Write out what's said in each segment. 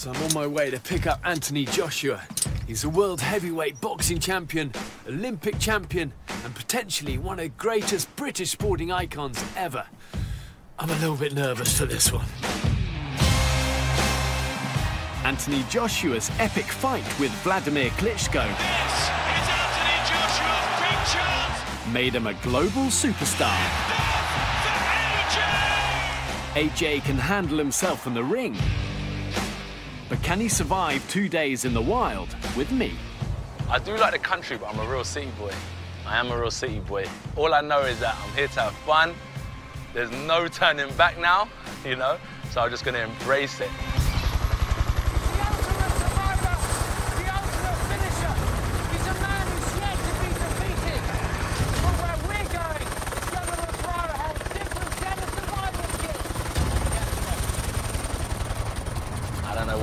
So I'm on my way to pick up Anthony Joshua. He's a world heavyweight boxing champion, Olympic champion, and potentially one of the greatest British sporting icons ever. I'm a little bit nervous for this one. Anthony Joshua's epic fight with Vladimir Klitschko This is Anthony Joshua's big chance. made him a global superstar. AJ can handle himself in the ring. But can he survive 2 days in the wild with me? I do like the country, but I'm a real city boy. I am a real city boy. All I know is that I'm here to have fun. There's no turning back now, you know, so I'm just going to embrace it.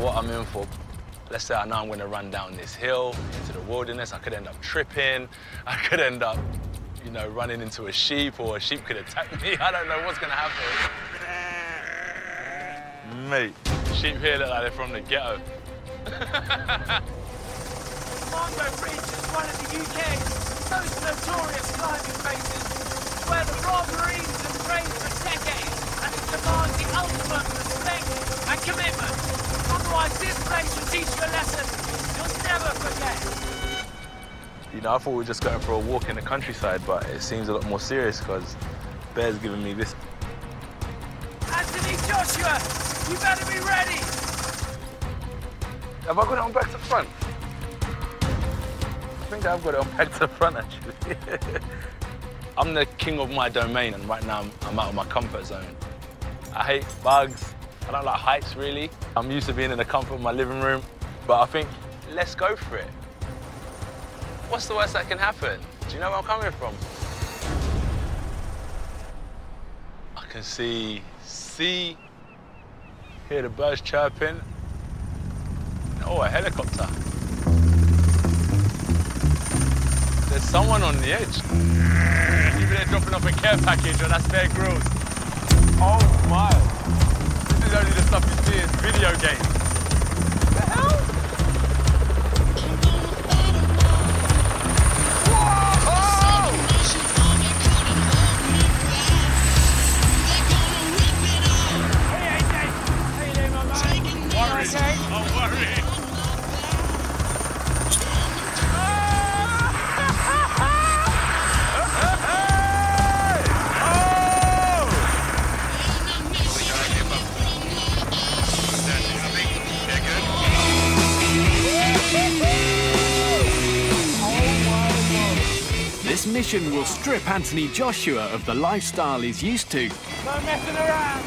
What I'm in for. Let's say I know I'm going to run down this hill into the wilderness. I could end up tripping. I could end up, you know, running into a sheep, or a sheep could attack me. I don't know what's going to happen. Mate, sheep here look like they're from the ghetto. Mondo Bridge is one of the UK's most notorious climbing faces, where the Royal Marines have trained for decades, and it demands the ultimate respect and commitment. Otherwise, this place will teach you a lesson you'll never forget. You know, I thought we were just going for a walk in the countryside, but it seems a lot more serious because Bear's giving me this. Anthony Joshua, you better be ready. Have I got it on back to front? I think I've got it on back to front, actually. I'm the king of my domain, and right now I'm out of my comfort zone. I hate bugs. I don't like heights, really. I'm used to being in the comfort of my living room, but I think, let's go for it. What's the worst that can happen? Do you know where I'm coming from? I can see, hear the birds chirping. Oh, a helicopter. There's someone on the edge. Maybe they're dropping off a care package, or that's their Grylls. Oh, my. This is only the stuff you see in video games. What the hell? Whoa! Hey, AJ. How you doing, my man? Worried. Okay. I'm worried. This mission will strip Anthony Joshua of the lifestyle he's used to. No messing around.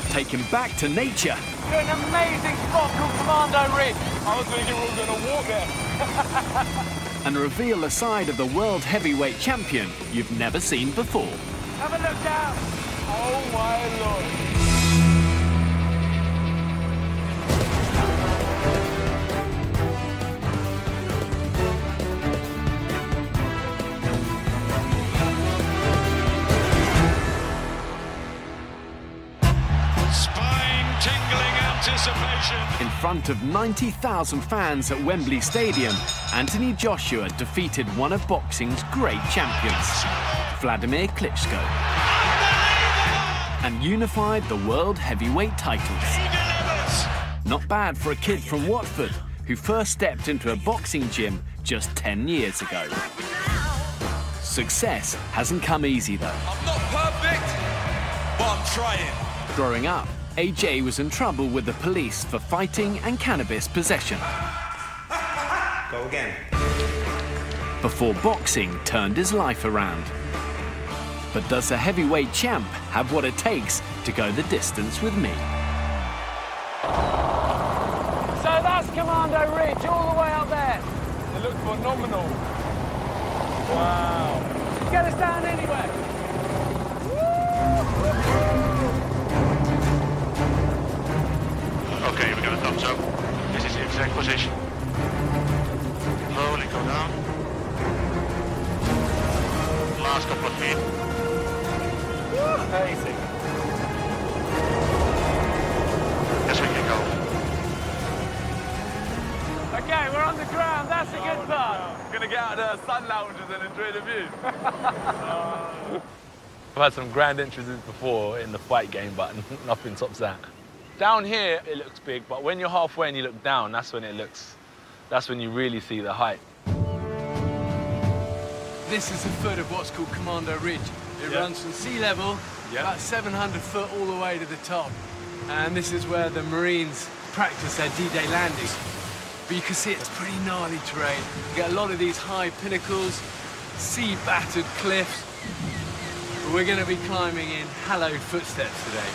Take him back to nature. You're an amazing spot called Commando Ridge. I was thinking we were going to walk there. And reveal a side of the world heavyweight champion you've never seen before. Have a look down. Oh, my Lord. In front of 90,000 fans at Wembley Stadium, Anthony Joshua defeated one of boxing's great champions, Vladimir Klitschko, and unified the world heavyweight titles. Not bad for a kid from Watford who first stepped into a boxing gym just 10 years ago. Success hasn't come easy though. I'm not perfect, but I'm trying. Growing up, AJ was in trouble with the police for fighting and cannabis possession. Go again. Before boxing turned his life around. But does a heavyweight champ have what it takes to go the distance with me? So that's Commando Ridge, all the way up there. It looks phenomenal. Wow. Get us down anyway. Okay, we got a thumbs up. This is the exact position. Slowly go down. Last couple of feet. Amazing. Yes, on the ground, that's a good part. Gonna get out of the sun lounges and enjoy the view. I've had some grand entries before in the fight game, but nothing tops that. Down here, it looks big, but when you're halfway and you look down, that's when you really see the height. This is the foot of what's called Commando Ridge. It runs from sea level, about 700 foot all the way to the top. And this is where the Marines practice their D-Day landings. But you can see it's pretty gnarly terrain. You get a lot of these high pinnacles, sea-battered cliffs. But we're going to be climbing in hallowed footsteps today.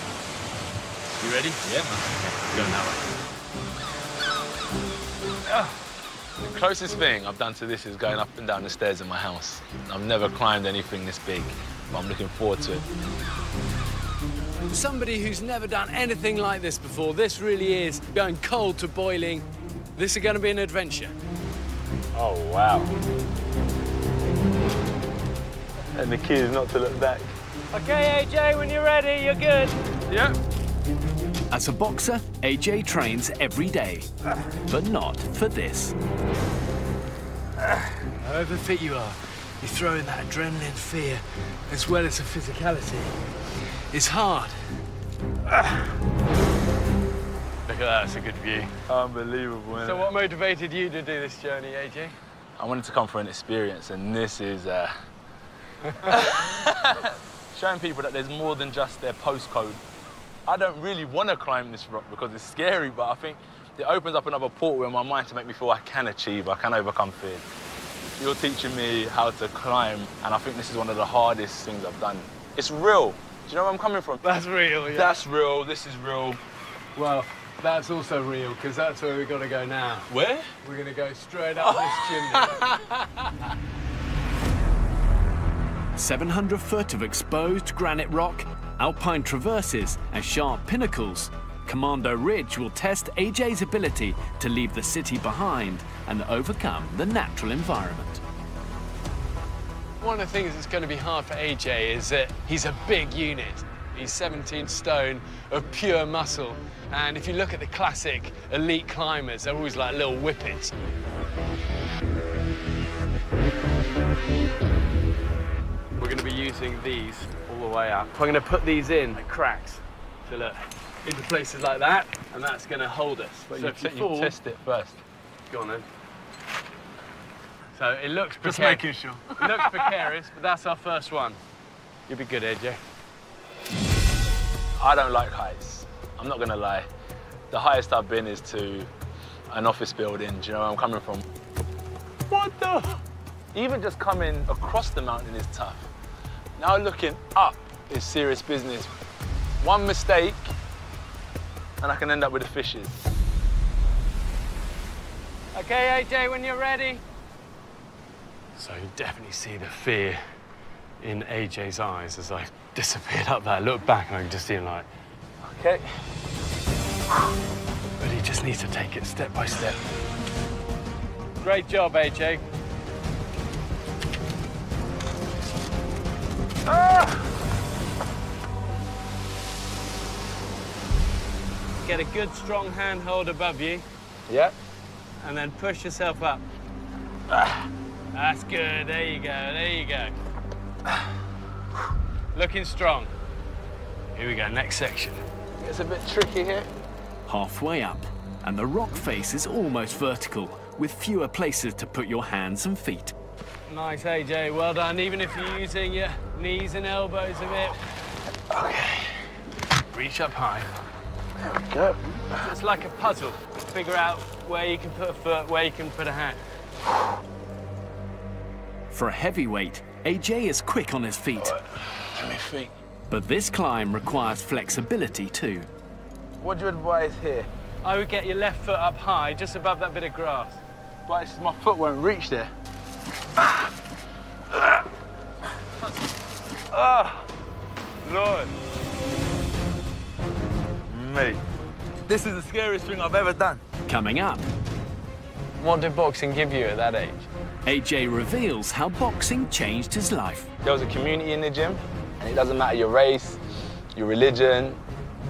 You ready? Yeah, man. Okay, going that way. The closest thing I've done to this is going up and down the stairs in my house. I've never climbed anything this big, but I'm looking forward to it. For somebody who's never done anything like this before, this really is going cold to boiling. This is going to be an adventure. Oh, wow. And the key is not to look back. Okay, AJ, when you're ready, you're good. Yep. As a boxer, AJ trains every day, but not for this. However fit you are, you throw in that adrenaline fear as well as the physicality. It's hard. Look at that, it's a good view. Unbelievable, man. So what motivated you to do this journey, AJ? I wanted to come for an experience, and this is showing people that there's more than just their postcode. I don't really want to climb this rock because it's scary, but I think it opens up another portal in my mind to make me feel I can achieve, I can overcome fear. You're teaching me how to climb, and I think this is one of the hardest things I've done. It's real. Do you know where I'm coming from? That's real, yeah. That's real, this is real. Well, that's also real, because that's where we've got to go now. Where? We're going to go straight up this chimney. 700 foot of exposed granite rock, alpine traverses and sharp pinnacles. Commando Ridge will test AJ's ability to leave the city behind and overcome the natural environment. One of the things that's going to be hard for AJ is that he's a big unit. He's 17 stone of pure muscle. And if you look at the classic elite climbers, they're always like little whippets. We're going to be using these all the way up. I'm going to put these in like cracks. So look, into places like that, and that's going to hold us. But so you test it first. Go on then. So it looks Just precarious. making sure. It looks precarious, but that's our first one. You'll be good, AJ. I don't like heights. I'm not gonna lie. The highest I've been is to an office building. Do you know where I'm coming from? What the? Even just coming across the mountain is tough. Now looking up is serious business. One mistake, and I can end up with the fishes. Okay, AJ, when you're ready. So you definitely see the fear in AJ's eyes as I disappeared up there. I look back and I can just see him like, Okay. but he just needs to take it step by step. Great job, AJ. Get a good, strong handhold above you, Yeah. and then push yourself up. That's good. There you go. There you go. Looking strong. Here we go, next section. It's a bit tricky here. Halfway up, and the rock face is almost vertical, with fewer places to put your hands and feet. Nice, AJ. Well done. Even if you're using your knees and elbows a bit. Okay. Reach up high. There we go. It's like a puzzle. Figure out where you can put a foot, where you can put a hand. For a heavyweight, AJ is quick on his feet. Let me think. But this climb requires flexibility too. What do you advise here? I would get your left foot up high, just above that bit of grass. But it's just my foot won't reach there. Lord. Mate, this is the scariest thing I've ever done. Coming up, What did boxing give you at that age? AJ reveals how boxing changed his life. There was a community in the gym, and it doesn't matter your race, your religion,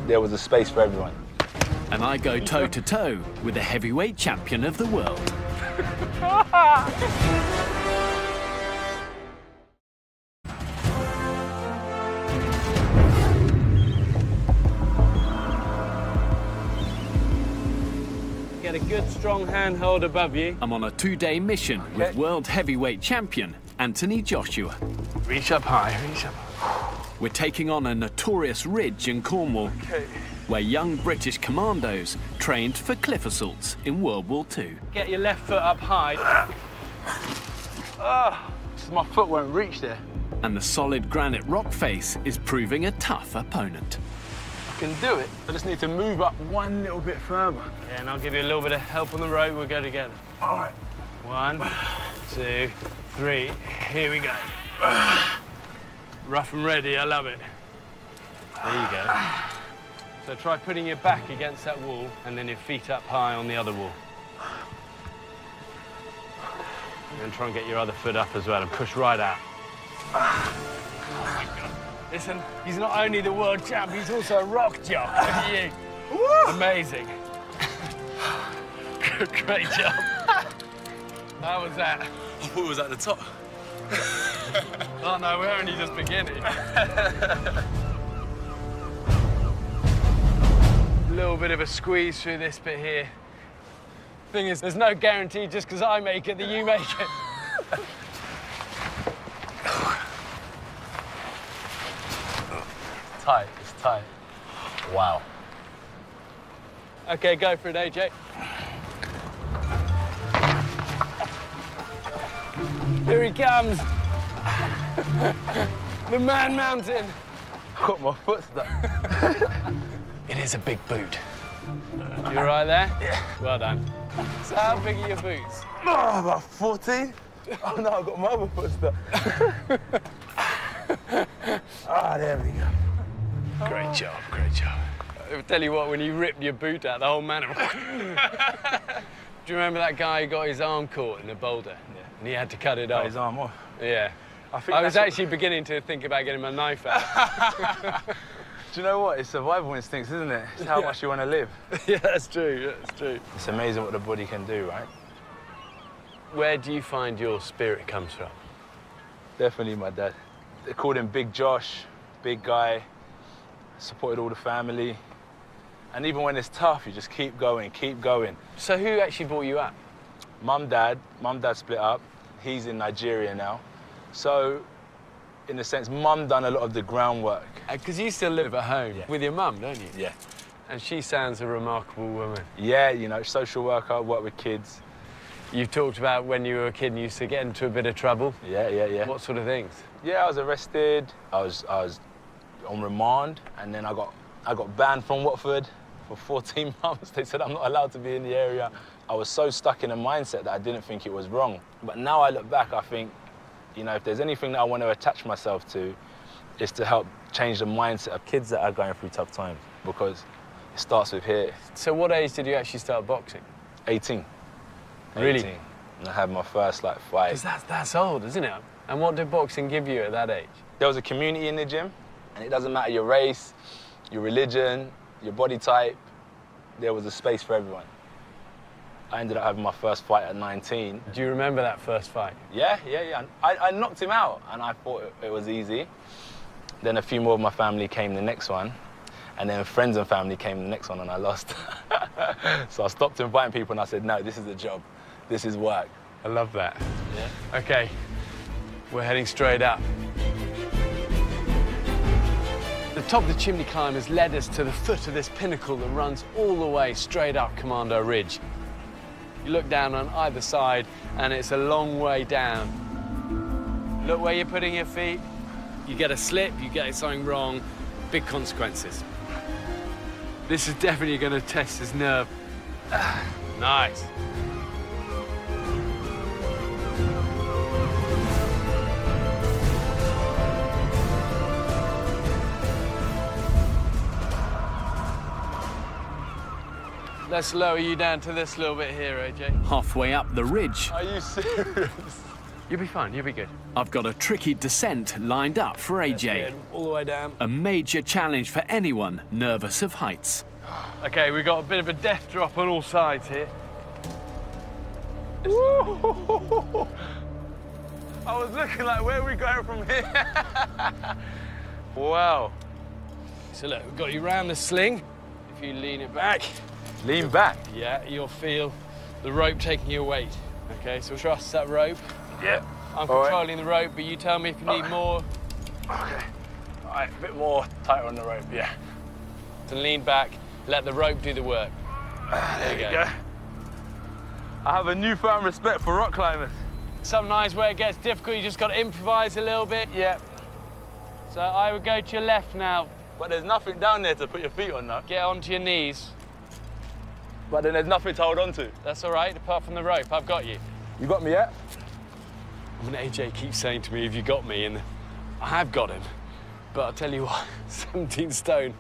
there was a space for everyone. And I go toe-to-toe with the heavyweight champion of the world. Get a good, strong handhold above you. I'm on a 2-day mission with world heavyweight champion Anthony Joshua. Reach up high, reach up. We're taking on a notorious ridge in Cornwall, where young British commandos trained for cliff assaults in World War II. Get your left foot up high. My foot won't reach there. And the solid granite rock face is proving a tough opponent. I can do it. I just need to move up one little bit further. Yeah, and I'll give you a little bit of help on the rope. We'll go together. All right. 1, 2, 3. Here we go. Rough and ready, I love it. There you go. So try putting your back against that wall and then your feet up high on the other wall. And try and get your other foot up as well and push right out. Listen, he's not only the world champ, he's also a rock jock. Look at you. Amazing. Great job. How was that? I thought it was at the top. Oh no, we're only just beginning. A little bit of a squeeze through this bit here. Thing is, there's no guarantee just because I make it that you make it. Tight, it's tight. Wow. Okay, go for it, AJ. Here he comes. The man mountain. Got my foot stuck. It is a big boot. You all right there? Yeah. Well done. So how big are your boots? Oh, about 14. Oh no, I've got my other foot stuck. There we go. Great job, great job. I'll tell you what, when you ripped your boot out, the whole man... Do you remember that guy who got his arm caught in a boulder? Yeah. And he had to cut it off? His arm off. Yeah. I was actually beginning to think about getting my knife out. Do you know what? It's survival instincts, isn't it? It's how much you want to live. Yeah, that's true, that's true. It's amazing what the body can do, right? Where do you find your spirit comes from? Definitely my dad. They called him Big Josh, big guy, supported all the family. And even when it's tough, you just keep going, keep going. So who actually brought you up? Mum, dad split up. He's in Nigeria now. So, in a sense, Mum done a lot of the groundwork. Because you still live at home with your mum, don't you? Yeah. And she sounds a remarkable woman. Yeah, you know, social worker, work with kids. You talked about when you were a kid and you used to get into a bit of trouble. Yeah. What sort of things? Yeah, I was arrested. I was on remand, and then I got banned from Watford for 14 months. They said I'm not allowed to be in the area. I was so stuck in a mindset that I didn't think it was wrong. But now I look back, I think, you know, if there's anything that I want to attach myself to, it's to help change the mindset of kids that are going through tough times, because it starts with here. So what age did you actually start boxing? 18. Really? 18. And I had my first, fight. Because that's old, isn't it? And what did boxing give you at that age? There was a community in the gym, and it doesn't matter your race, your religion, your body type, there was a space for everyone. I ended up having my first fight at 19. Do you remember that first fight? Yeah. I knocked him out, and I thought it was easy. Then a few more of my family came the next one, and then friends and family came the next one, and I lost. So I stopped inviting people, and I said, no, this is a job. This is work. I love that. Yeah. OK, we're heading straight up. The top of the chimney climb has led us to the foot of this pinnacle that runs all the way straight up Commando Ridge. You look down on either side, and it's a long way down. Look where you're putting your feet. You get a slip, you get something wrong, big consequences. This is definitely going to test his nerve. Nice. Let's lower you down to this little bit here, AJ. Halfway up the ridge, Are you serious? You'll be fine, you'll be good. I've got a tricky descent lined up for AJ. Good. All the way down. A major challenge for anyone nervous of heights. OK, we've got a bit of a death drop on all sides here. I was looking like, where are we going from here? Wow. So look, we've got you round the sling. If you lean it back. Lean back? Yeah, you'll feel the rope taking your weight. Okay, so trust that rope. Yeah. I'm controlling the rope, but you tell me if you need more. Okay. All right, a bit more tighter on the rope, yeah. So lean back, let the rope do the work. There you go. I have a newfound respect for rock climbers. Sometimes where it gets difficult, you just got to improvise a little bit. Yeah. So I would go to your left now. But there's nothing down there to put your feet on, though. Get onto your knees. But then there's nothing to hold on to. That's all right, apart from the rope. I've got you. You got me yet? I mean, AJ keeps saying to me, have you got me? And I have got him. But I'll tell you what, 17 stone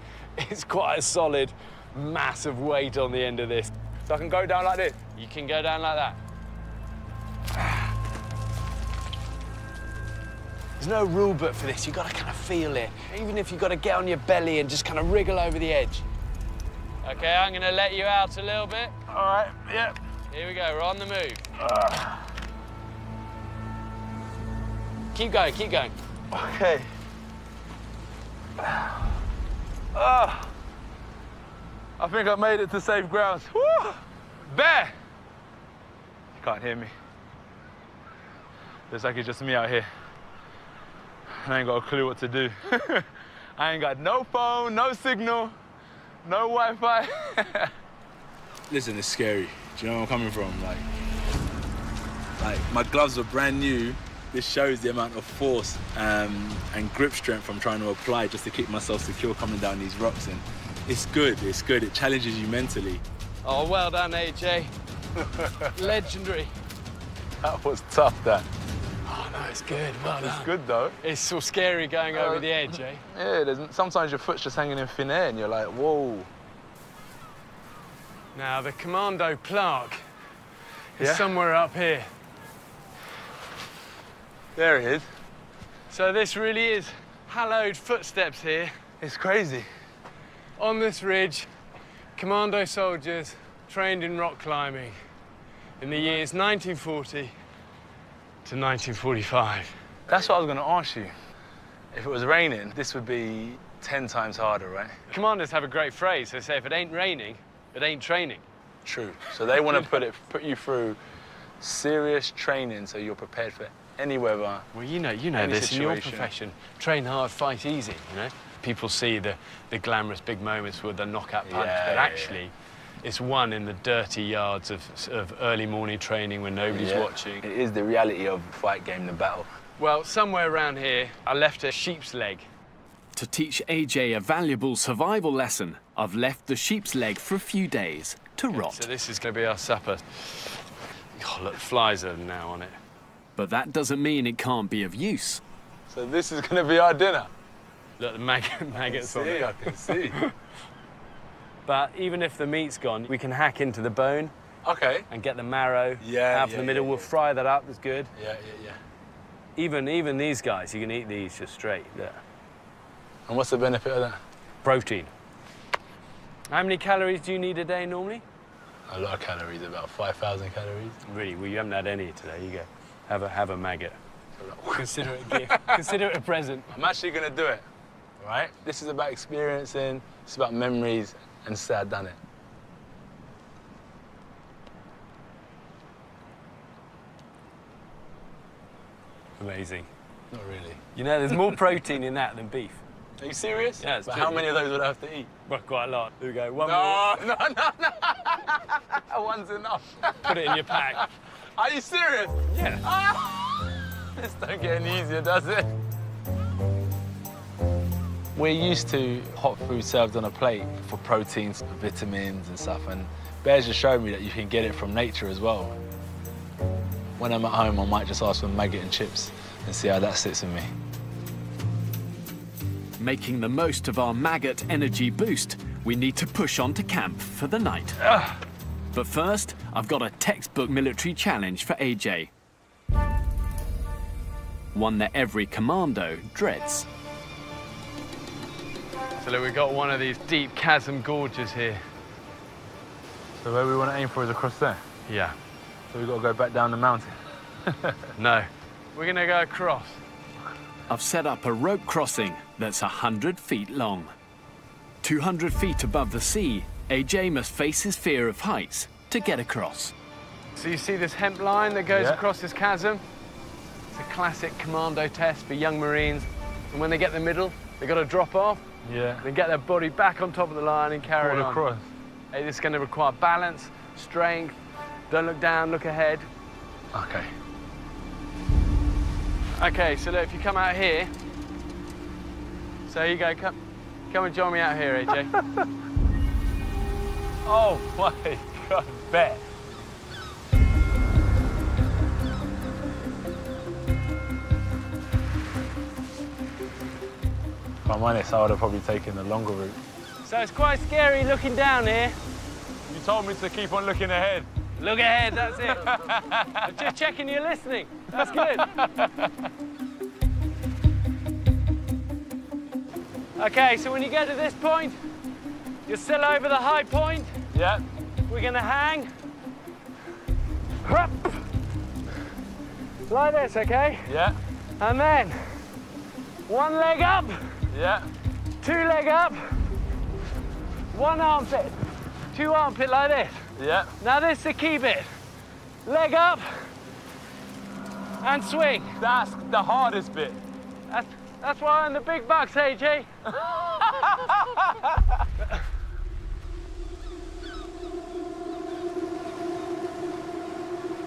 is quite a solid mass of weight on the end of this. So I can go down like this? You can go down like that. There's no rule book for this. You've got to kind of feel it. Even if you've got to get on your belly and just kind of wriggle over the edge. OK, I'm going to let you out a little bit. All right, yeah. Here we go, we're on the move. Keep going, keep going. OK. I think I made it to safe grounds. Woo! Bear! You can't hear me. Looks like it's just me out here. I ain't got a clue what to do. I ain't got no phone, no signal, no Wi-Fi. Listen, it's scary. Do you know where I'm coming from? Like my gloves are brand new. This shows the amount of force and grip strength I'm trying to apply just to keep myself secure coming down these rocks. And it's good, it's good. It challenges you mentally. Oh, well done, AJ. Legendary. That was tough, Dan. Oh, no, it's good. Well done. It's good, though. It's so scary going over the edge, eh? Yeah, sometimes your foot's just hanging in thin air and you're like, whoa. Now, the commando plaque is somewhere up here. There it is. So this really is hallowed footsteps here. It's crazy. On this ridge, commando soldiers trained in rock climbing in the years 1940 to 1945. That's what I was going to ask you. If it was raining, this would be 10 times harder, right? Commanders have a great phrase. They say, if it ain't raining, it ain't training. True. So they want to put you through serious training so you're prepared for any weather. Well, you know this situation. in your profession. Train hard, fight easy, you know? People see the glamorous big moments with the knockout punch, but actually, it's won in the dirty yards of early morning training when nobody's watching. It is the reality of the fight game, the battle. Well, somewhere around here, I left a sheep's leg. To teach AJ a valuable survival lesson, I've left the sheep's leg for a few days to rot. So this is going to be our supper. Oh, look, flies are now on it. But that doesn't mean it can't be of use. So this is going to be our dinner? Look, the maggots on it. I can see. But even if the meat's gone, we can hack into the bone. Okay. And get the marrow out of the middle. We'll fry that up, it's good. Yeah. Even these guys, you can eat these just straight. Yeah. And what's the benefit of that? Protein. How many calories do you need a day normally? A lot of calories, about 5,000 calories. Really? Well, you haven't had any today. You go. Have a maggot. Consider it a gift. Consider it a present. I'm actually going to do it, all right? This is about experiencing, it's about memories, and say I've done it. Amazing. Not really. You know, there's more protein in that than beef. Are you serious? Yeah, it's But true. how many of those would I have to eat? Well, quite a lot. Here we go. One No. more. One's enough. Put it in your pack. Are you serious? Yeah. This don't get any easier, does it? We're used to hot food served on a plate for proteins, vitamins and stuff, and Bear's just showed me that you can get it from nature as well. When I'm at home, I might just ask for maggot and chips and see how that sits with me. Making the most of our maggot energy boost, we need to push on to camp for the night. But first, I've got a textbook military challenge for AJ. One that every commando dreads. So look, we've got one of these deep chasm gorges here. So where we want to aim for is across there? Yeah. So we've got to go back down the mountain. No, we're gonna go across. I've set up a rope crossing that's 100 feet long. 200 feet above the sea, AJ must face his fear of heights to get across. So you see this hemp line that goes Yeah. across this chasm? It's a classic commando test for young Marines. And when they get the middle, they've got to drop off, Yeah. then get their body back on top of the line and carry All on. across. Hey, this is going to require balance, strength. Don't look down, look ahead. Okay. Okay, so look, if you come out here, so you go, come and join me out here, AJ. Oh my God, bet. If I'm honest, I would have probably taken the longer route. So it's quite scary looking down here. You told me to keep on looking ahead. Look ahead, that's it. I'm just checking you're listening. That's good. Okay, so when you get to this point, you're still over the high point. Yeah. We're gonna hang. Hup. Like this, okay? Yeah. And then, one leg up, Yeah. two leg up, one armpit, two armpit like this. Yeah. Now this is the key bit. Leg up and swing. That's the hardest bit. That's why I'm the big bucks, AJ.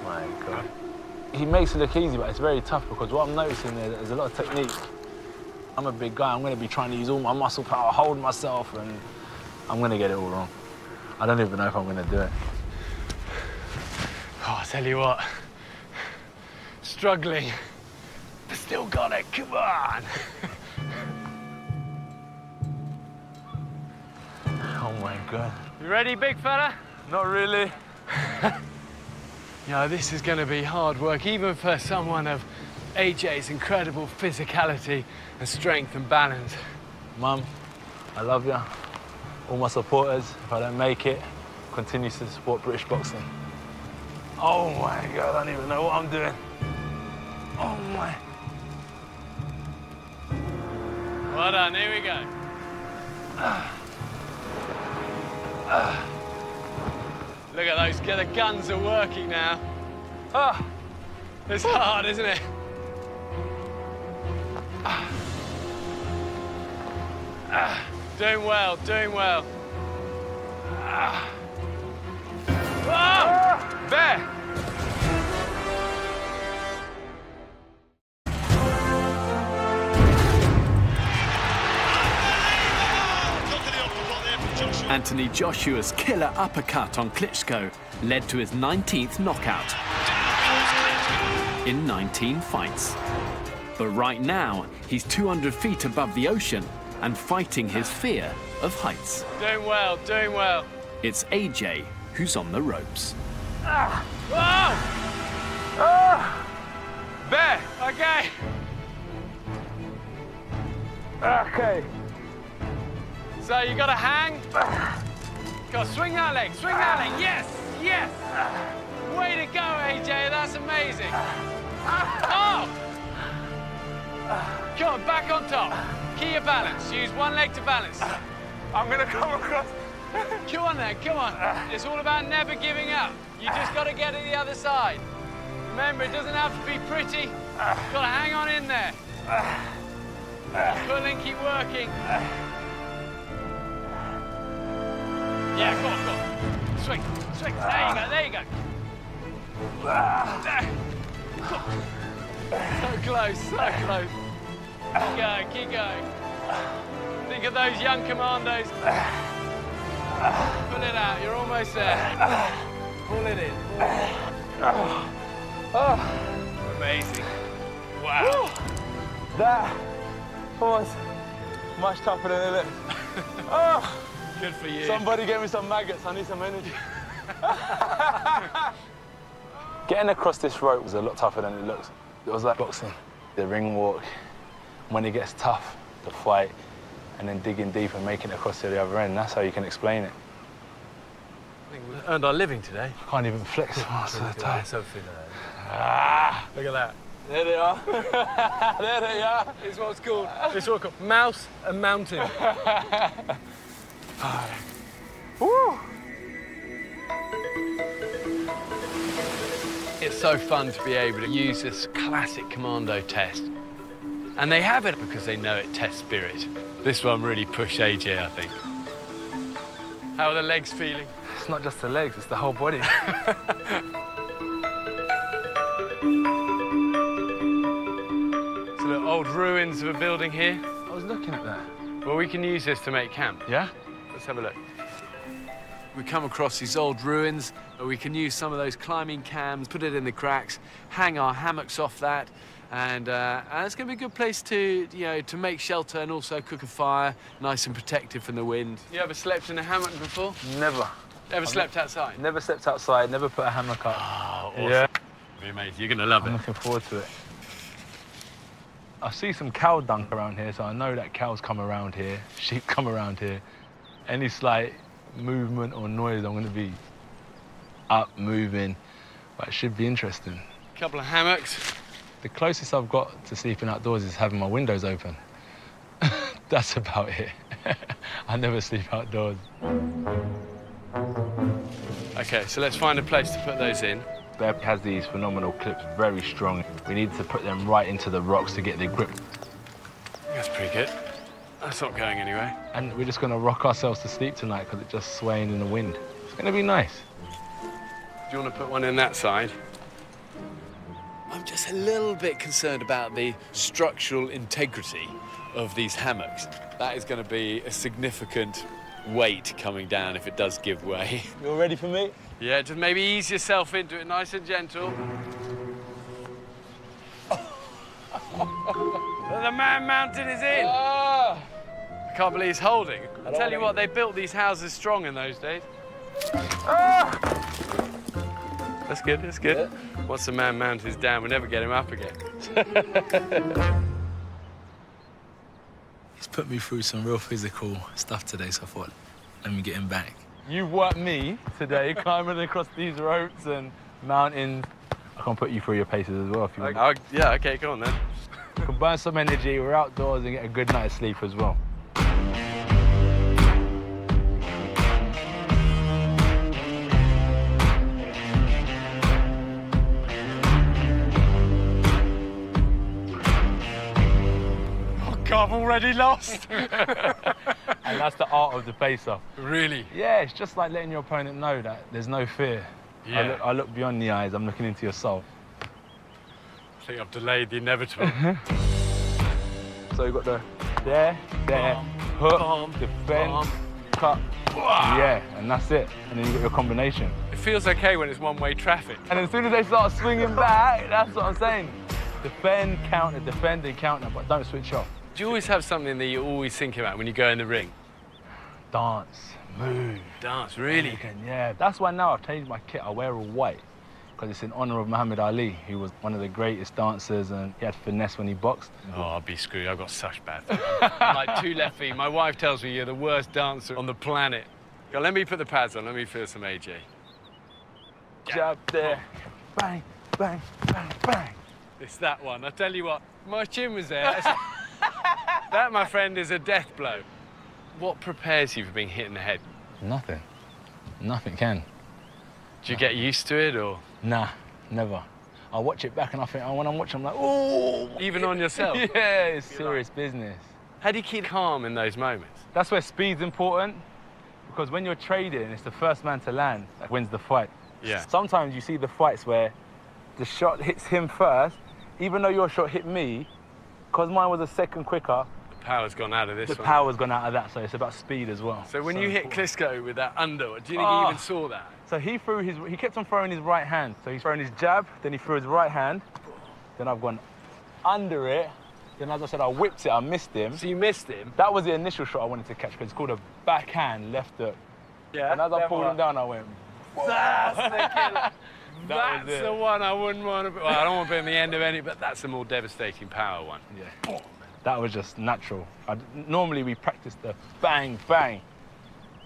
My God. He makes it look easy, but it's very tough because what I'm noticing there's a lot of technique. I'm a big guy. I'm going to be trying to use all my muscle power, hold myself, and I'm going to get it all wrong. I don't even know if I'm going to do it. Oh, I'll tell you what. Struggling, but still got it. Come on. Oh my God. You ready, big fella? Not really. Yeah, this is going to be hard work, even for someone of AJ's incredible physicality and strength and balance. Mum, I love you. All my supporters, if I don't make it, continue to support British boxing. Oh my God, I don't even know what I'm doing. Oh my. Well done, here we go. Look at those, the guns are working now. Ah, it's hard, isn't it? Doing well, doing well. Oh, there. Anthony Joshua's killer uppercut on Klitschko led to his 19th knockout in 19 fights. But right now, he's 200 feet above the ocean and fighting his fear of heights. Doing well, doing well. It's AJ who's on the ropes. There, okay. Okay. So you gotta hang. Go, swing that leg, yes, yes. Way to go, AJ, that's amazing. Oh! Come on, back on top. Keep your balance, use one leg to balance. I'm gonna come across. Come on then, come on. It's all about never giving up. You just gotta get to the other side. Remember, it doesn't have to be pretty. You've gotta hang on in there. Pull and keep working. Yeah, go on, go on. Swing, swing. There you go, there you go. So close, so close. Keep going, keep going. Think of those young commandos. Pull it out, you're almost there. Pull it in. Amazing. Wow. That was much tougher than it looked. Good for you. Somebody get me some maggots, I need some energy. Getting across this rope was a lot tougher than it looks. It was like boxing, the ring walk. When it gets tough, the fight, and then digging deep and making it across to the other end, that's how you can explain it. I think we've earned our living today. I can't even flex. Oh, so tight. Look at that. There they are. There they are. It's what's called. It's what's called mouse and mountain. Woo! It's so fun to be able to use this classic commando test. And they have it because they know it tests spirit. This one really pushed AJ, I think. How are the legs feeling? It's not just the legs, it's the whole body. So the old ruins of a building here. I was looking at that. Well, we can use this to make camp. Yeah? Let's have a look. We come across these old ruins, but we can use some of those climbing cams, put it in the cracks, hang our hammocks off that, and it's going to be a good place to, you know, to make shelter and also cook a fire, nice and protected from the wind. You ever slept in a hammock before? Never. Ever slept outside? Never slept outside, never put a hammock up. Oh, awesome. Yeah. Be amazing. You're going to love it. I'm looking forward to it. I see some cow dung around here, so I know that cows come around here, sheep come around here. Any slight movement or noise, I'm going to be up, moving, but it should be interesting. A couple of hammocks. The closest I've got to sleeping outdoors is having my windows open. That's about it. I never sleep outdoors. OK, so let's find a place to put those in. Bear has these phenomenal clips, very strong. We need to put them right into the rocks to get the grip. That's pretty good. That's not going anywhere. And we're just going to rock ourselves to sleep tonight because it's just swaying in the wind. It's going to be nice. Do you want to put one in that side? I'm just a little bit concerned about the structural integrity of these hammocks. That is going to be a significant weight coming down if it does give way. You all ready for me? Yeah, just maybe ease yourself into it, nice and gentle. The man mountain is in. I can't believe he's holding. I tell you what, they built these houses strong in those days. That's good, that's good. Yeah. Once the man mountain's down, we'll never get him up again. He's put me through some real physical stuff today, so I thought, let me get him back. You've worked me today, climbing across these ropes and mountains. I can put you through your paces as well if you want. Yeah, OK, come on then. We can burn some energy, we're outdoors and get a good night's sleep as well. I've already lost. And that's the art of the face-off. Really? Yeah, it's just like letting your opponent know that there's no fear. Yeah. I look beyond the eyes, I'm looking into your soul. I think I've delayed the inevitable. So you've got the there, hook, defend, cut. Yeah, and that's it. And then you've got your combination. It feels OK when it's one-way traffic. And as soon as they start swinging back, that's what I'm saying. Defend, counter, but don't switch off. Do you always have something that you always think about when you go in the ring? Dance, move. Dance, really? Yeah, that's why now I've changed my kit. I wear all white because it's in honor of Muhammad Ali, who was one of the greatest dancers and he had finesse when he boxed. Oh, I'll be screwed. I've got such bad feet. I'm like 2 left feet. My wife tells me you're the worst dancer on the planet. Go, let me put the pads on. Let me feel some AJ. Jab there. Bang, bang, bang, bang. It's that one. I tell you what, my chin was there. That, my friend, is a death blow. What prepares you for being hit in the head? Nothing. Nothing can. Do you get used to it, or? Nah, never. I watch it back and I think, oh, when I'm watching, I'm like, oh! Even on yourself? Yeah, it's serious business. How do you keep calm in those moments? That's where speed's important, because when you're trading, it's the first man to land that wins the fight. Yeah. Sometimes you see the fights where the shot hits him first, even though your shot hit me, because mine was a second quicker. The power's gone out of this one. The power's gone out of that, so it's about speed as well. So when you hit Klitschko with that under, do you think he even saw that? So he kept on throwing his right hand. So he's throwing his jab, then he threw his right hand, then I've gone under it, then as I said, I whipped it, I missed him. So you missed him? That was the initial shot I wanted to catch, because it's called a backhand left hook. Yeah. And as I pulled him down, I went, that's the killer. That's the one I wouldn't want to be. Well, I don't want to be on the end of any, but that's the more devastating power one. Yeah. That was just natural. Normally we practice the bang, bang.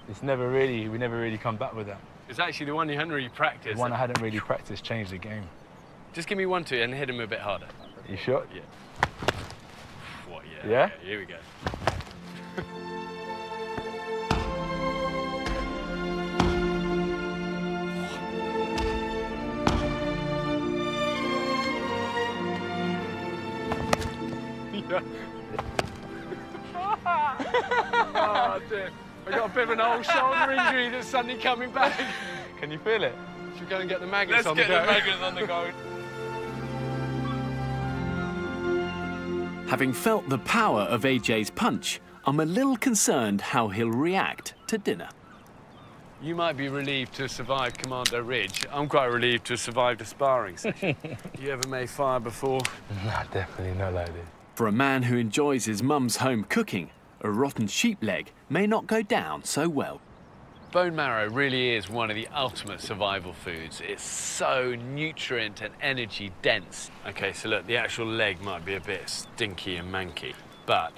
We never really come back with that. It's actually the one you hadn't really practiced. The one I hadn't really practiced changed the game. Just give me 1-2 and hit him a bit harder. You sure? Yeah. What, yeah? Yeah? Okay, here we go. Oh, dear. I got a bit of an old shoulder injury that's suddenly coming back. Can you feel it? Should we go and get the magnets on the go? Let's get the magnets on the go. Having felt the power of AJ's punch, I'm a little concerned how he'll react to dinner. You might be relieved to have survived Commando Ridge. I'm quite relieved to have survived a sparring session. You ever made fire before? No, definitely not like this. For a man who enjoys his mum's home cooking, a rotten sheep leg may not go down so well. Bone marrow really is one of the ultimate survival foods. It's so nutrient and energy dense. Okay, so look, the actual leg might be a bit stinky and manky, but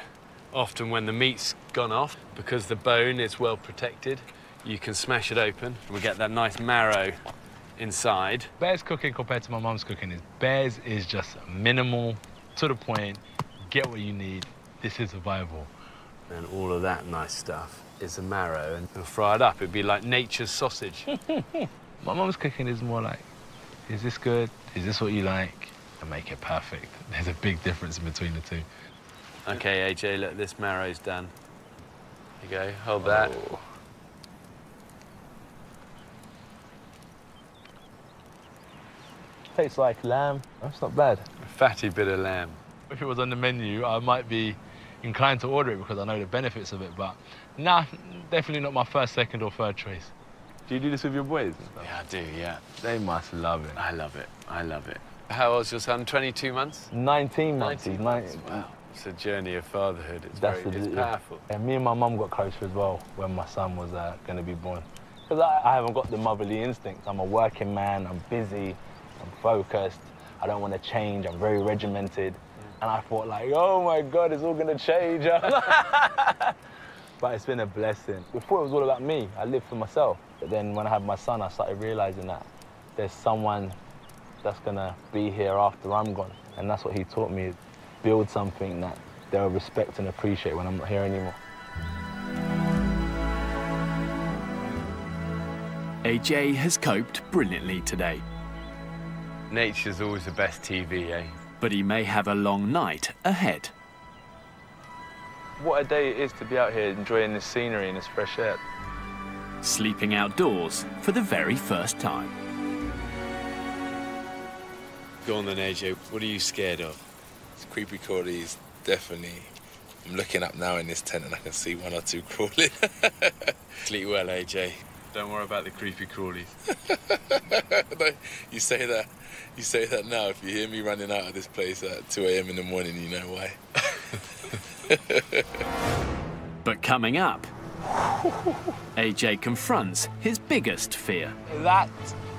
often when the meat's gone off, because the bone is well protected, you can smash it open and we get that nice marrow inside. Bear's cooking compared to my mum's cooking is Bear's is just minimal, to the point, get what you need. This is survival. And all of that nice stuff is the marrow, and we'll fry it up. It'd be like nature's sausage. My mum's cooking is more like, is this good? Is this what you like? And make it perfect. There's a big difference in between the two. Okay, AJ, look, this marrow's done. Here you go, hold that. Oh. Tastes like lamb. That's not bad. A fatty bit of lamb. If it was on the menu, I might be inclined to order it because I know the benefits of it, but nah, definitely not my first, second, or third choice. Do you do this with your boys? Yeah, I do, yeah. They must love it. I love it, I love it. How old's your son, 22 months? 19 months. 19 months, wow. It's a journey of fatherhood, it's powerful. And me and my mum got closer as well when my son was going to be born. Because I haven't got the motherly instincts. I'm a working man, I'm busy, I'm focused, I don't want to change, I'm very regimented. And I thought like, oh my God, it's all gonna change. But it's been a blessing. Before it was all about me, I lived for myself. But then when I had my son, I started realizing that there's someone that's gonna be here after I'm gone. And that's what he taught me, build something that they'll respect and appreciate when I'm not here anymore. AJ has coped brilliantly today, Nature's always the best TV, eh? but he may have a long night ahead. What a day it is to be out here enjoying this scenery and this fresh air. Sleeping outdoors for the very first time. Go on then, AJ, what are you scared of? It's creepy crawlies, definitely. I'm looking up now in this tent and I can see one or two crawling. Sleep well, AJ. Don't worry about the creepy crawlies. No, you say that now. If you hear me running out of this place at 2 a.m. in the morning, you know why. But coming up, AJ confronts his biggest fear. That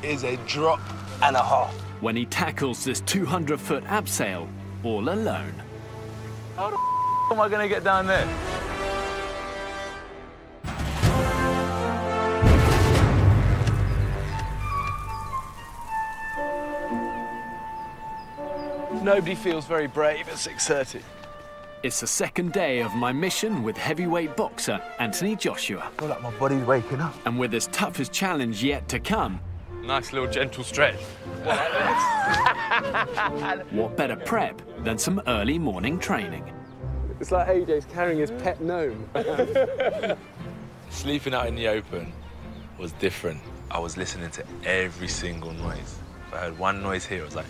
is a drop and a half. When he tackles this 200-foot abseil all alone. How the am I gonna get down there? Nobody feels very brave at 6:30. It's the second day of my mission with heavyweight boxer Anthony Joshua. I feel like my body's waking up. And with his toughest challenge yet to come, Nice little gentle stretch. what better prep than some early morning training? It's like AJ's carrying his pet gnome. Sleeping out in the open was different. I was listening to every single noise. If I heard one noise here, I was like,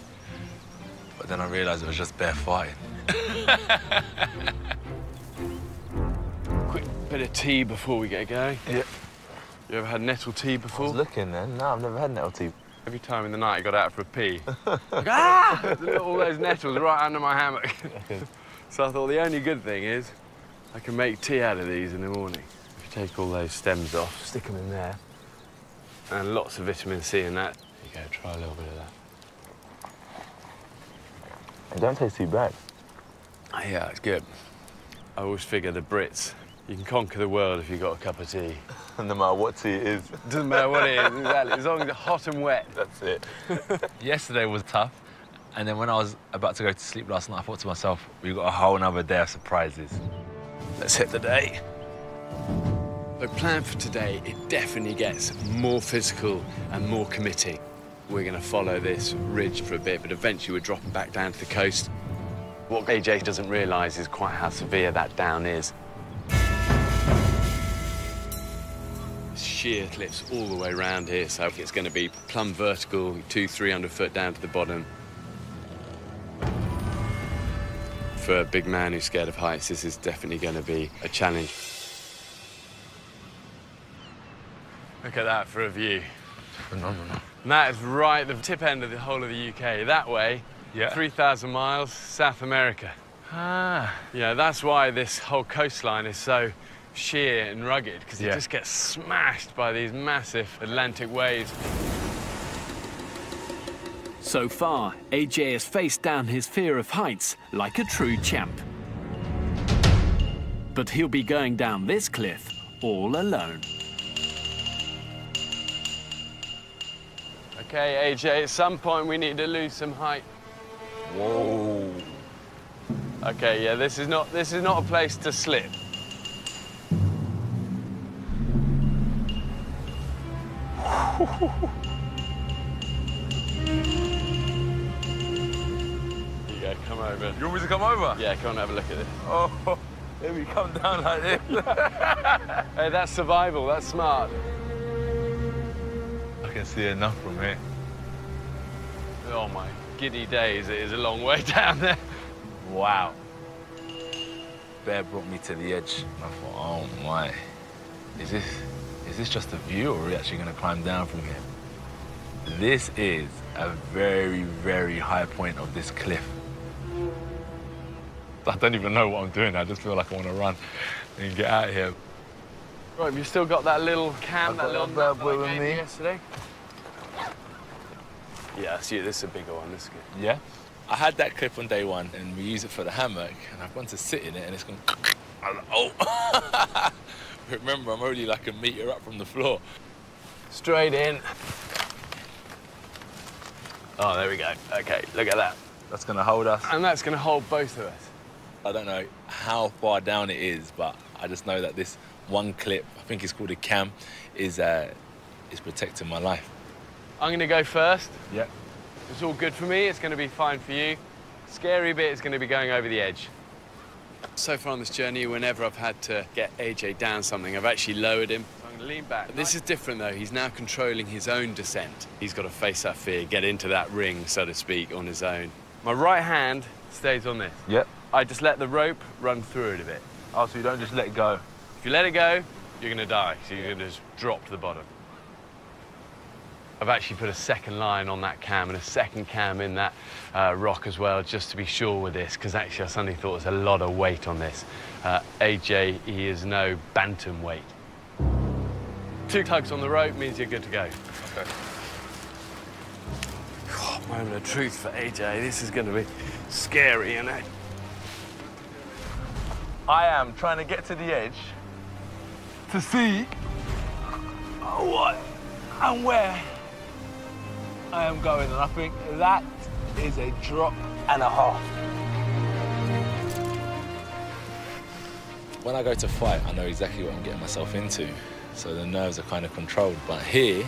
but then I realized it was just bare fighting. Quick bit of tea before we get going. Yeah. You ever had nettle tea I before? was looking then. No, I've never had nettle tea. Every time in the night I got out for a pee. Like, ah! All those nettles right under my hammock. So I thought the only good thing is I can make tea out of these in the morning. If you take all those stems off, stick them in there, and lots of vitamin C in that. There you go, try a little bit of that. It don't taste too bad. Yeah, it's good. I always figure the Brits You can conquer the world if you've got a cup of tea. No matter what tea it is. Doesn't matter what it is, exactly. As long as it's hot and wet. That's it. Yesterday was tough. And then when I was about to go to sleep last night, I thought to myself, we've got a whole another day of surprises. Let's hit the day. The plan for today, it definitely gets more physical and more committing. We're going to follow this ridge for a bit, but eventually we're dropping back down to the coast. What AJ doesn't realise is quite how severe that down is. Sheer cliffs all the way around here, so it's going to be plumb vertical, 200-300 foot down to the bottom. For a big man who's scared of heights, this is definitely going to be a challenge. Look at that for a view. Phenomenal. And that is right at the tip end of the whole of the UK. That way, 3,000 miles, South America. Ah. Yeah, that's why this whole coastline is so sheer and rugged, because it just gets smashed by these massive Atlantic waves. So far, AJ has faced down his fear of heights like a true champ. But he'll be going down this cliff all alone. Okay, AJ, at some point we need to lose some height. Whoa. Okay, yeah, this is not a place to slip. Yeah, come over. You want me to come over? Yeah, come on, have a look at this. Oh, let me come down like this. Hey, that's survival, that's smart. I can see enough from here. Oh my giddy days, it is a long way down there. Wow. Bear brought me to the edge. I thought, oh my, is this just a view, or are we actually going to climb down from here? This is a very, very high point of this cliff. I don't even know what I'm doing. I just feel like I want to run and get out of here. Right, you've still got that little cam, that little bad boy that I with gave me you yesterday? Yeah, see, this is a bigger one, this is good. Yeah? I had that clip on day one, and we use it for the hammock, and I've gone to sit in it, and it's gone... I'm like, oh! Remember, I'm only like a metre up from the floor. Straight in. Oh, there we go. Okay, look at that. That's going to hold us. And that's going to hold both of us. I don't know how far down it is, but I just know that this one clip, I think it's called a cam, is protecting my life. I'm going to go first. Yeah. It's all good for me. It's going to be fine for you. Scary bit is going to be going over the edge. So far on this journey, whenever I've had to get AJ down something, I've actually lowered him. So I'm going to lean back. This is different, though. He's now controlling his own descent. He's got to face that fear, get into that ring, so to speak, on his own. My right hand stays on this. Yep. I just let the rope run through it a bit. Oh, so you don't just let it go? If you let it go, you're going to die. So you're going to just drop to the bottom. I've actually put a second line on that cam and a second cam in that rock as well, just to be sure with this, because actually I suddenly thought there's a lot of weight on this. AJ, he is no bantamweight. 2 tugs on the rope means you're good to go. Okay. God, moment of truth for AJ. This is going to be scary, isn't it? I am trying to get to the edge to see what and where I am going, and I think that is a drop and a half. When I go to fight, I know exactly what I'm getting myself into, so the nerves are kind of controlled. But here,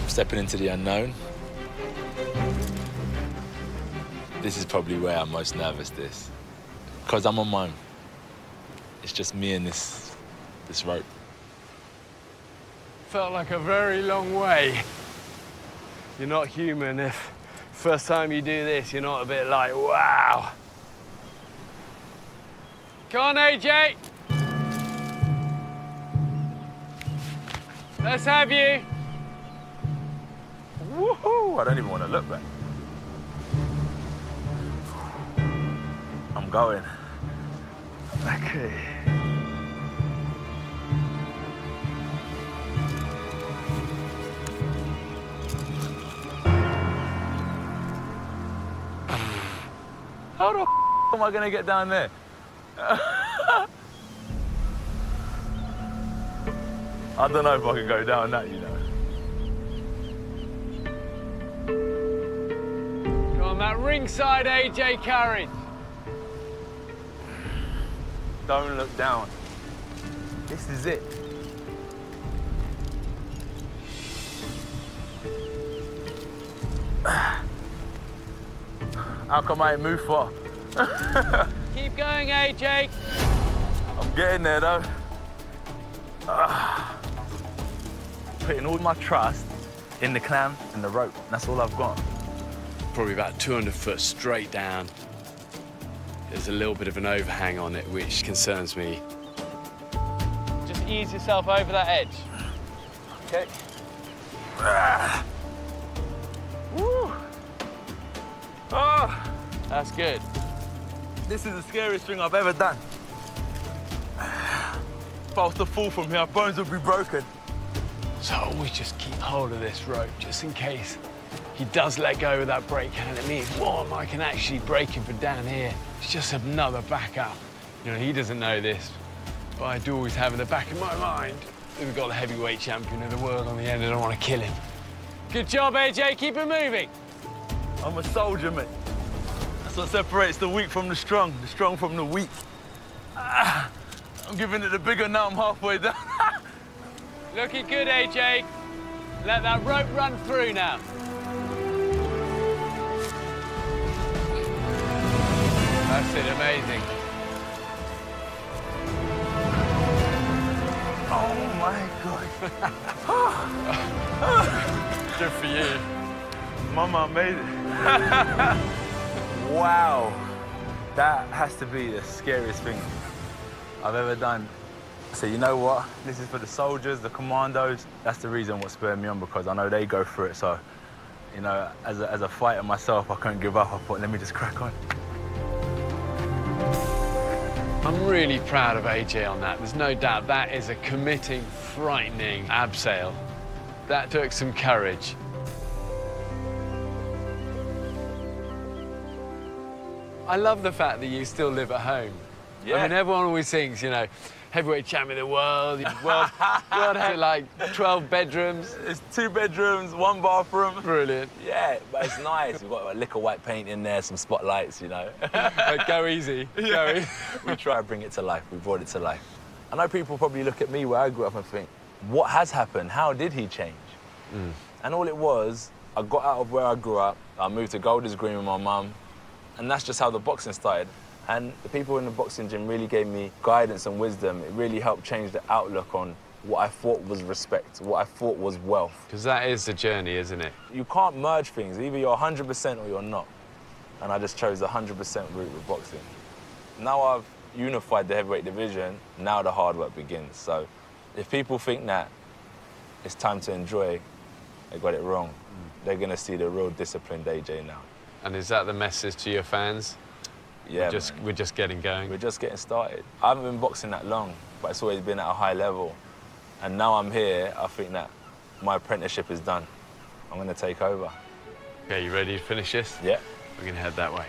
I'm stepping into the unknown. This is probably where I'm most nervous, because I'm on my own. It's just me and this rope. Felt like a very long way. You're not human if first time you do this, you're not a bit like, wow. Come on, AJ. Let's have you. Woohoo! I don't even want to look back. I'm going. Okay. How the f am I going to get down there? I don't know if I can go down that, you know. Come on, that ringside AJ courage. Don't look down. This is it. How come I ain't move far? Keep going, AJ. I'm getting there though. Putting all my trust in the clam and the rope. That's all I've got. Probably about 200 foot straight down. There's a little bit of an overhang on it, which concerns me. Just ease yourself over that edge. Okay. Woo. Oh, That's good. this is the scariest thing I've ever done. If I was to fall from here, bones would be broken. So I always just keep hold of this rope, just in case he does let go of that brake hand. It means, one, I can actually brake him from down here. It's just another backup. You know, he doesn't know this, but I do always have in the back of my mind that we've got the heavyweight champion of the world on the end. I don't want to kill him. Good job, AJ. Keep it moving. I'm a soldier, mate. That's what separates the weak from the strong from the weak. I'm giving it the bigger now, I'm halfway down. Looking good, AJ. Let that rope run through now. That's it, amazing. Oh my God. Good for you. Mama made it. Wow. That has to be the scariest thing I've ever done. So you know what? This is for the soldiers, the commandos. That's the reason what spurred me on, because I know they go through it. So, you know, as a fighter myself, I couldn't give up. I thought, let me just crack on. I'm really proud of AJ on that. There's no doubt that is a committing, frightening abseil. That took some courage. I love the fact that you still live at home. Yeah. I mean, everyone always thinks, you know, heavyweight champion of the world, world had like 12 bedrooms. It's 2 bedrooms, 1 bathroom. Brilliant. Yeah, but it's nice. We've got a lick of white paint in there, some spotlights, you know. Go easy. Yeah. Go easy. We try to bring it to life. We brought it to life. I know people probably look at me where I grew up and think, what has happened? How did he change? And all it was, I got out of where I grew up. I moved to Golders Green with my mum. And that's just how the boxing started. And the people in the boxing gym really gave me guidance and wisdom. It really helped change the outlook on what I thought was respect, what I thought was wealth. Because that is the journey, isn't it? You can't merge things. Either you're 100% or you're not. And I just chose the 100% route with boxing. Now I've unified the heavyweight division, now the hard work begins. So if people think that it's time to enjoy, they got it wrong. They're going to see the real disciplined AJ now. And is that the message to your fans? Yeah, We're just getting going. We're just getting started. I haven't been boxing that long, but it's always been at a high level. And now I'm here, I think that my apprenticeship is done. I'm going to take over. Okay, you ready to finish this? Yeah. We're going to head that way.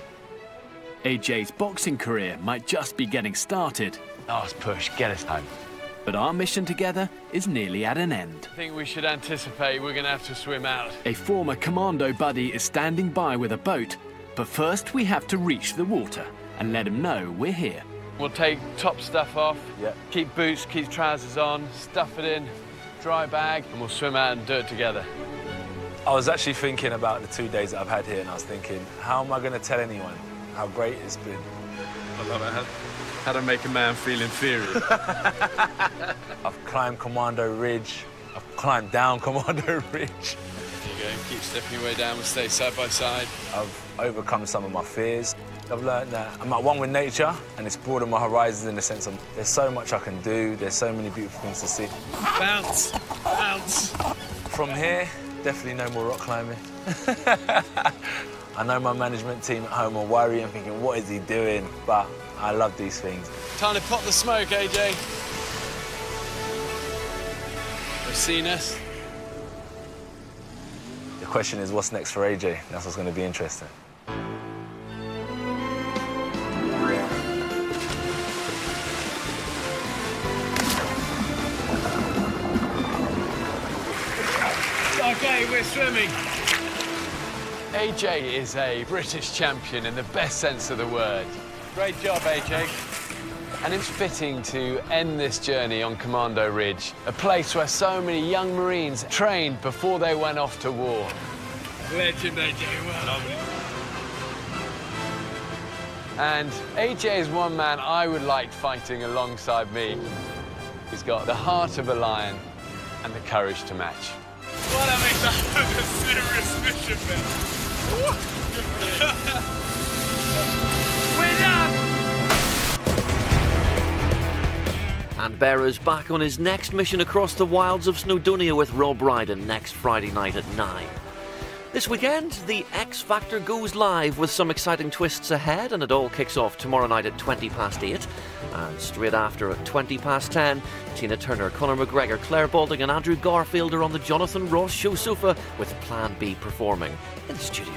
AJ's boxing career might just be getting started, Last push, get us home. but our mission together is nearly at an end. I think we should anticipate we're going to have to swim out. A former commando buddy is standing by with a boat, but first we have to reach the water and let him know we're here. We'll take top stuff off, Yeah. keep boots, keep trousers on, stuff it in, dry bag, and we'll swim out and do it together. I was actually thinking about the 2 days that I've had here, and I was thinking, how am I going to tell anyone how great it's been? I love it. How to make a man feel inferior. I've climbed Commando Ridge. I've climbed down Commando Ridge. There you go, keep stepping your way down, we'll stay side by side. I've overcome some of my fears. I've learned that I'm at one with nature, and it's broadened my horizons in the sense of there's so much I can do, there's so many beautiful things to see. Bounce, bounce. From here, definitely no more rock climbing. I know my management team at home are worrying, thinking, what is he doing? But I love these things. Time to pop the smoke, AJ. They've seen us. The question is, what's next for AJ? That's what's going to be interesting. Okay, we're swimming. AJ is a British champion in the best sense of the word. Great job, AJ. And it's fitting to end this journey on Commando Ridge, a place where so many young Marines trained before they went off to war. Legend, AJ. Well, And AJ is one man I would like fighting alongside me. He's got the heart of a lion and the courage to match. well, I mean, that was a serious mission, man. We're done! And Bearer's back on his next mission across the wilds of Snowdonia with Rob Brydon next Friday night at 9. This weekend, the X Factor goes live with some exciting twists ahead, and it all kicks off tomorrow night at 8:20. And straight after at 10:20, Tina Turner, Conor McGregor, Claire Balding and Andrew Garfield are on the Jonathan Ross Show sofa with Plan B performing in the studio.